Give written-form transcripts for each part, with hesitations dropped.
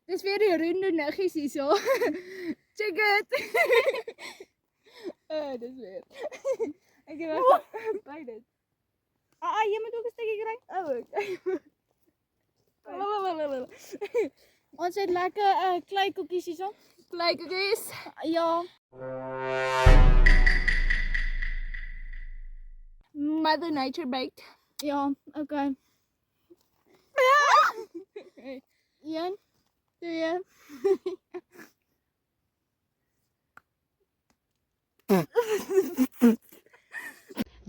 Dis weer die ronde nuggies hierso. Check it. Dis weer. Ek het wel by dit. Jy moet ook 'n stukkie kry. Okay. Ons het lekker klei koekies hierso. Klei koekies. Ja. Mother Nature baked. Ja, okay. 1 2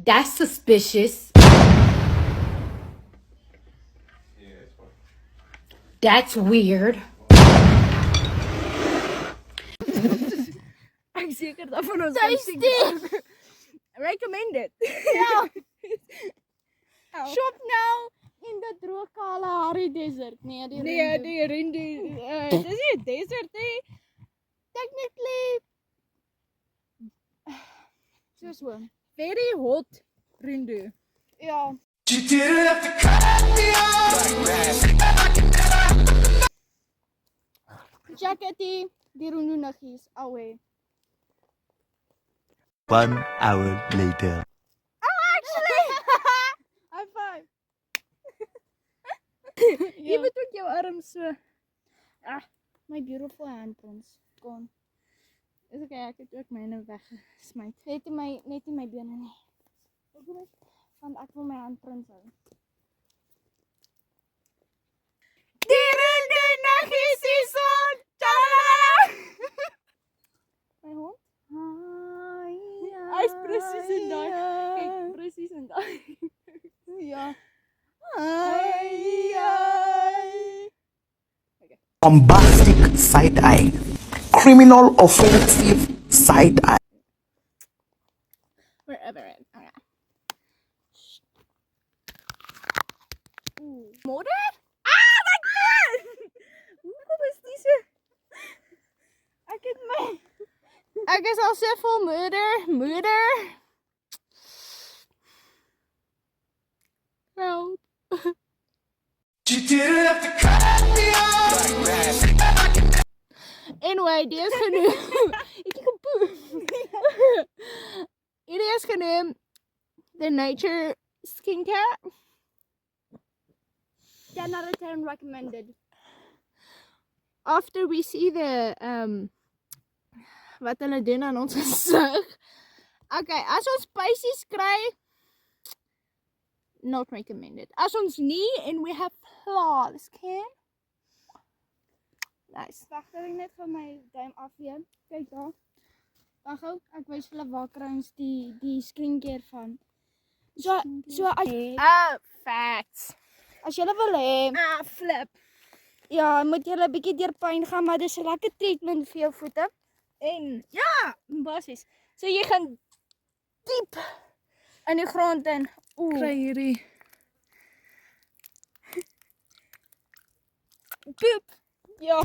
That's suspicious. That's weird. Ek seker daarvan ons Tasty. Recommend it. Ja. Ow. Shop now in the droë Kalahari desert. Nee, die Nee, Rindu. die rindu. Dis nie 'n desert nie. Technically so. Very hot rindu. Ja. Jackety, die ronde nuggies. Away. 1 hour later. High five. Jy moet ook jou arm so. My beautiful handprints. Kom. Dis okay, ek het ook myne weggesmy. Net nie my bene nie. Hoekom? Want ek wil my handprints hou. Die rindu nuggies hierso. My hond? Hy's presies in daai. Kyk, presies in daai. Ja. Bombastic side eye. Criminal offensive side eye. Wherever it. Okay. Moeder? My God! Hoekom is die so? Ek is al so vol moeder. Help. Anyway, die is genoem. Het jy gepoep? Hierdie is genoem The Nature Skincare. 10 out of 10 recommended. After we see the wat hulle doen aan ons gesig. Okay, as ons spices kry, not recommended. As ons nie en we have flawless skin. Nice. Wag, dat ek net van my duim afweer. Kyk daar. Wag gou, ek wys vir julle waar kry ons die skincare van. So Facts. as julle wil hê, Flip. ja, moet julle 'n bietjie deur pyn gaan, maar dis 'n lekker treatment vir jou voete. En ja, basies. So jy gaan diep In die grond in. kry hierdie poep. Ja.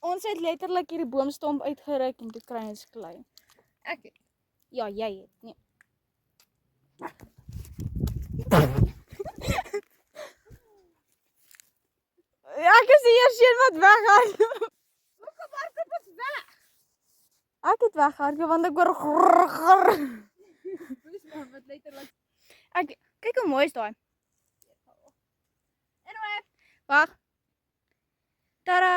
Ons het letterlik hierdie boomstomp uitgeruk en toe kry ons klei. Ek Ja, jy het. Nee. Ek is die eerste een wat weghardloop. Hoekom hardloop ons weg? Ek het weghardloop want ek hoor grrr grrr. Dis maar wat letterlik. Kyk hoe mooi is daai. Anyway, Wag. Tada!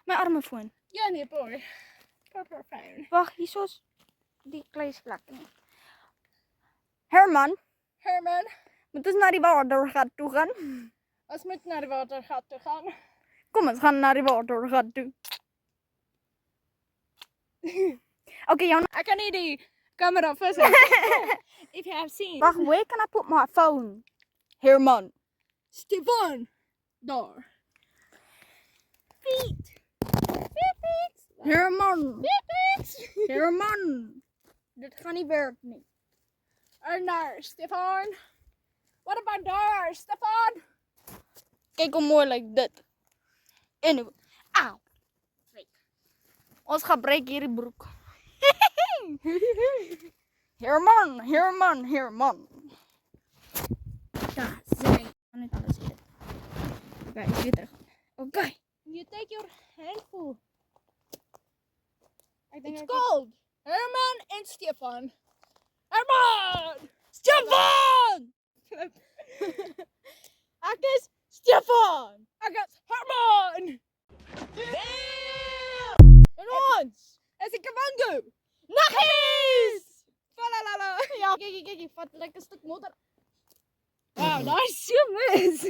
My arme foon. ja nee, boy. Proper fine. Wag, hierso's die kleisvlek. Herman, Herman, moet ons na die watergat toe gaan? ons moet na die watergat toe gaan. Kom ons gaan na die watergat toe. Okay, Jan. Ek kan nie die kamera vis. If you have seen. Wag, where can I put my phone? Herman. Stefan. Daar. Feet. Feet. Herman. Feet. Herman. Dit gaan nie werk nie. Ernaar, Stefan. What about daar, Stefan? Kyk hoe mooi lyk dit. Anyway. Au. Ons gaan breek hierdie broek. Herman. Daar, sorry. Net alles hier. Okay, ek weer terug. Okay. You take your handful. Ek dink It's ek cold. Herman and Stefan. Herman! Stefan! Ek is Stefan. Ek is Herman. En ons is die Kavango. Naggies! Falalala. Ja, kyk, vat lekker 'n stuk motor. Wow, daar is so mis.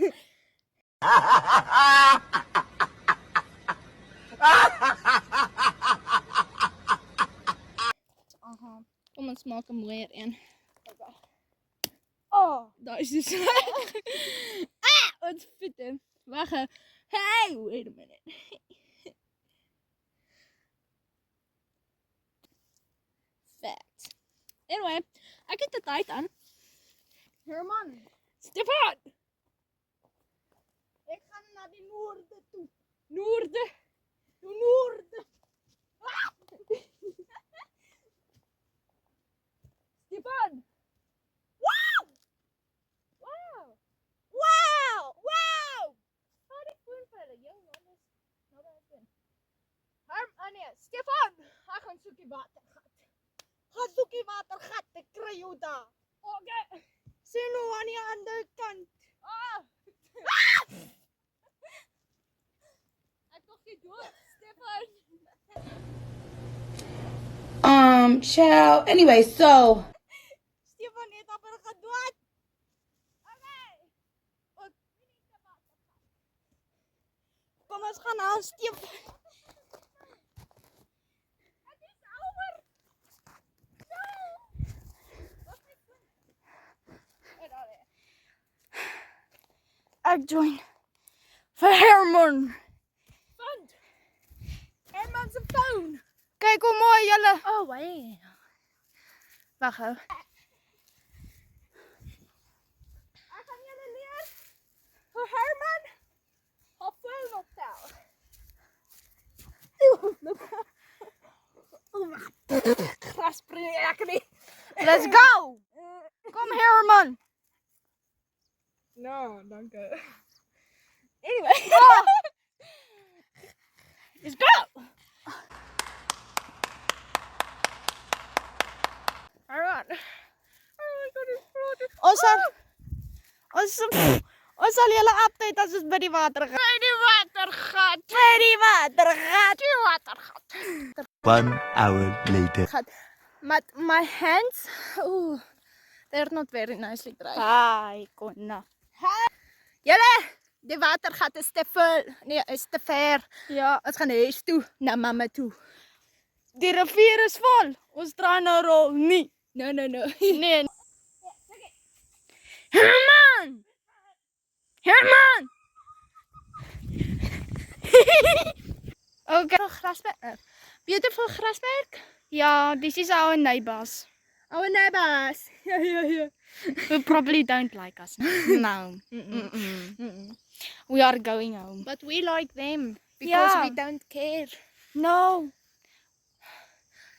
Aha. Kom ons maak 'n mooier een. Oh, Daar is dus. Ons voete. Wag. Hey, wait a minute. Fact. Anyway, ek het 'n tyd aan. Herman. Stefan, Ek gaan na die noorde toe. noorde. Noorde. Stefan. Wow! Hou die foon vir hulle. Jou man is nou by die foon. Nee, Stefan, ek gaan soek die watergat. Gaan soek die watergat, ek kry jou daar. Okay. Sien hoe aan die ander kant. Ah. Ek tog nie dood, Stefan. Child. Anyway, so Stefan het amper gedood. Kom ons gaan aan Stefan. Ek join vir Herman. Vind. Herman se foon. Kyk hoe mooi julle. Oh, wow. Wag hou. Ek gaan julle leer hoe Herman op foon optel. Gras spring ek nie. Let's go. Kom Herman. No, dankie. Anyway. Let's go. Alright. Ons sal julle update as ons by die water gaan. By die watergat. By die watergat. Die watergat. 1 hour later. But my hands, ooh, they're not very nicely dry. Hi, Konna. Julle, die watergat is te vol. Nee, is te ver. Ja, Ons gaan huis toe, na mamma toe. die rivier is vol. Ons draai nou rol nie. No. Nee. Herman! Herman! Okay. Grasberg. Beautiful grasberg. Ja, this is our neighbors. Our neighbors. Ja. Who probably don't like us. No. We are going home. But we like them because Yeah. we don't care. No.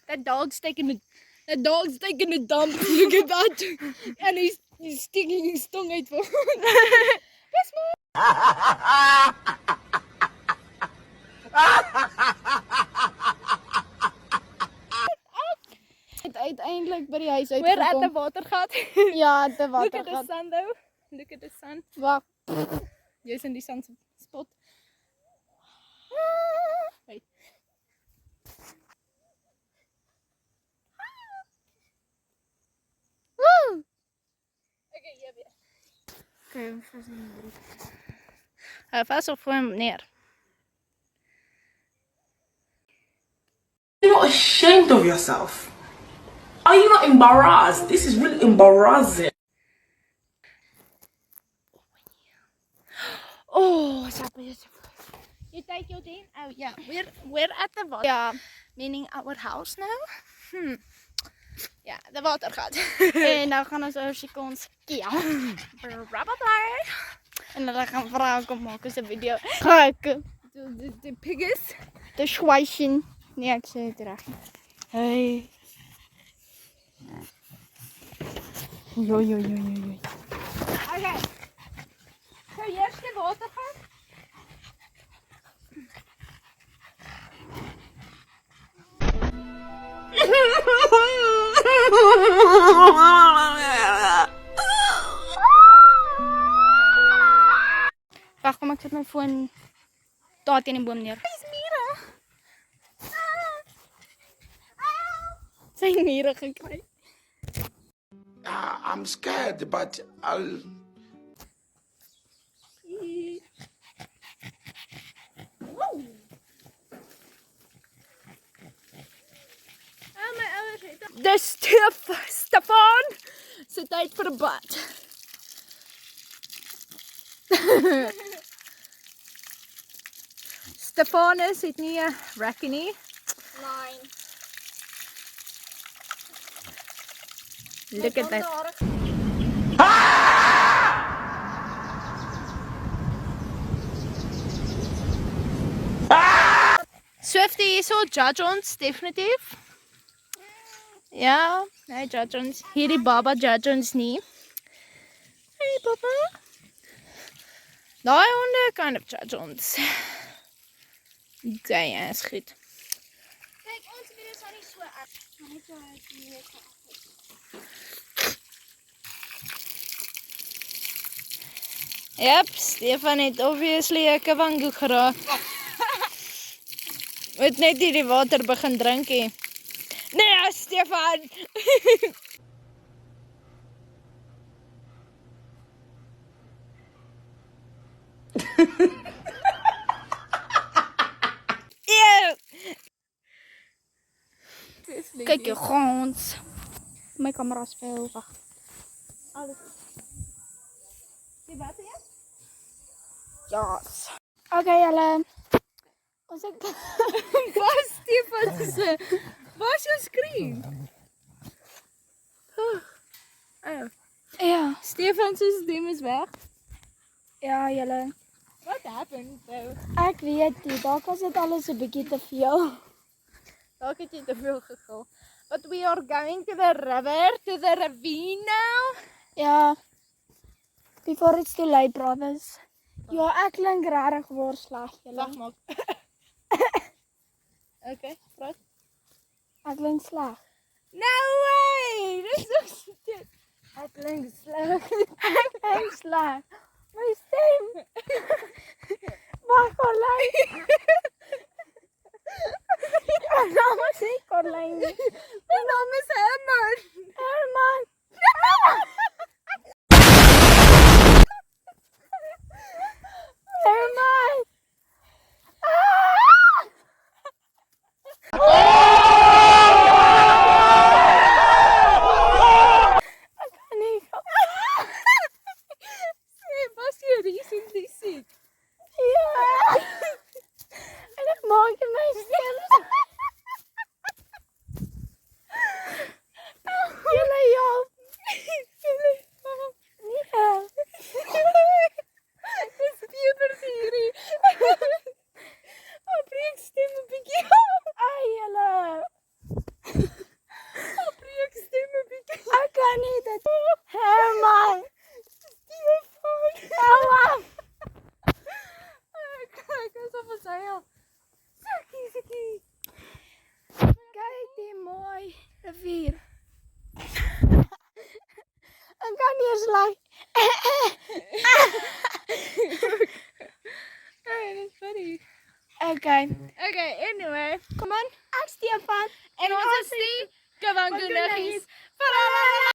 That dog's taking a dump. Look at that. And he's sticking his tongue uit voor. Uiteindelik by die huis We're at the uitgekom. watergat. Ja, de Look at the watergat. sun though. Look at the sun. Wag. Jy's in die sunspot. Wait. Woo! Okay, hier weer. Okay, ons is in die Vas op hom neer. You're not ashamed of yourself. Are you not embarrassed? This is really embarrassing. Oh, so beautiful. You take your thing. Oh yeah, we're at the water. Ja, Meaning our house now. Ja, de watergat. En nou gaan ons oor sekons kia. En dan gaan vrouwen kom maken ze video. Kijken. De piggies. De schwijsje. Nee, ik zeg het recht. Hey. Oei. Oké. Zo, eerst de watergat. Wacht, kom ik zet mijn phone daar in de boom neer. Zijn mieren gekrijgt. I'm scared, but I'll. De Stefan zit uit voor de bad. Stefanus het nie 'n rekkie nie. Nee. Look at that. Swiftie hierso, judge ons definitief. Ja, hy judge ons. Hierdie baba judge ons nie. Hey baba. Daai honde kind of judge ons. Daai is goed. Kijk, onze video's zijn niet zo erg. Maar ik wil het niet zo Yep, Stefan het obviously 'n kavango geraak. Moet net hierdie water begin drink hê. Nee, Stefan. Ew. Kijk je grond. Mijn camera is veel. Wacht. Alles. Jy water ja? Ja. Oké, Jelle. Ons ek Waar is Stefan se? Waar is jou skerm? Oh. Ja. Stefan se stem is weg. Ja, Jelle. What happened though? Ik weet niet. Daar was het alles een beetje te veel. Dalk het jy te veel gegil. But we are going to the river, to the ravine now. Ja. Before it's too late, brothers. Ja, ik klink rarig voorslag, Jelle. Lag maar. Okay, praat. Ik klink sleg. No way! Dis so shit. Ik klink sleg. Ik klink sleg. Mijn stem. Wacht, Carlijn. Mijn naam is niet Carlijn. Mijn naam is Herman. Herman. Herman. Ik kan niet. Was jy recently sick? Ja. En ik maakte mijn stem. Jullie help. Jullie help. Niet help. Dis pepers hierdie. Breek stem 'n bietjie. Ai, jullie. Breek stem 'n bietjie. Ik kan niet het. Herman. Stefan. Hou af. Kyk, asof ons hy. Sikkie. Kijk die mooi rivier. Ik kan niet eens lachen. Hey, that's funny. Oké. Okay, anyway. Come on. Ek Stefan. En ons is die Kavango nuggies.